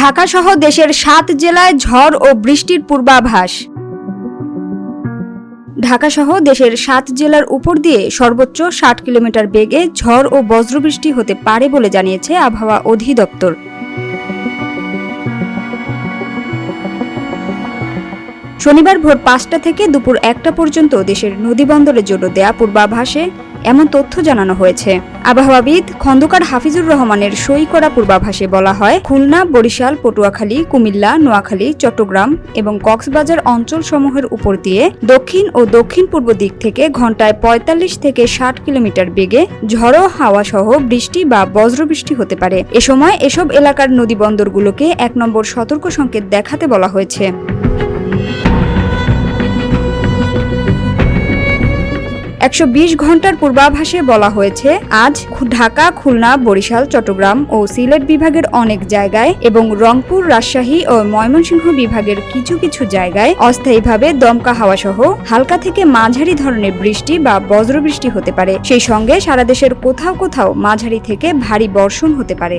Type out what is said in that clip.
ঢাকা সহ দেশের ৭ জেলায় ঝড় ও বৃষ্টির পূর্বাভাস। ঢাকা সহ দেশের ৭ জেলার উপর দিয়ে সর্বোচ্চ ৬০ কিলোমিটার বেগে ঝড় ও বজ্রবৃষ্টি হতে পারে বলে জানিয়েছে আবহাওয়া অধিদপ্তর। শনিবার ভোর ৫টা থেকে দুপুর ১টা পর্যন্ত দেশের নদীবন্দরের জন্য দেয়া পূর্বাভাসে এমন তথ্য জানানো হয়েছে। আবহাওয়াবিদ খন্দকার হাফিজুর রহমানের সই করা পূর্বাভাসে বলা হয়, খুলনা, বরিশাল, পটুয়াখালী, কুমিল্লা, নোয়াখালী, চট্টগ্রাম এবং কক্সবাজার অঞ্চলসমূহের উপর দিয়ে দক্ষিণ ও দক্ষিণ পূর্ব দিক থেকে ঘন্টায় ৪৫ থেকে ৬০ কিলোমিটার বেগে ঝড়ো হাওয়া সহ বৃষ্টি বা বজ্রবৃষ্টি হতে পারে। এ সময় এসব এলাকার নদীবন্দরগুলোকে ১ নম্বর সতর্ক সংকেত দেখাতে বলা হয়েছে। ১২০ ঘন্টার পূর্বাভাসে বলা হয়েছে, আজ ঢাকা, খুলনা, বরিশাল, চট্টগ্রাম ও সিলেট বিভাগের অনেক জায়গায় এবং রংপুর, রাজশাহী ও ময়মনসিংহ বিভাগের কিছু কিছু জায়গায় অস্থায়ীভাবে দমকা হাওয়া সহ হালকা থেকে মাঝারি ধরনের বৃষ্টি বা বজ্রবৃষ্টি হতে পারে। সেই সঙ্গে সারা দেশের কোথাও কোথাও মাঝারি থেকে ভারী বর্ষণ হতে পারে।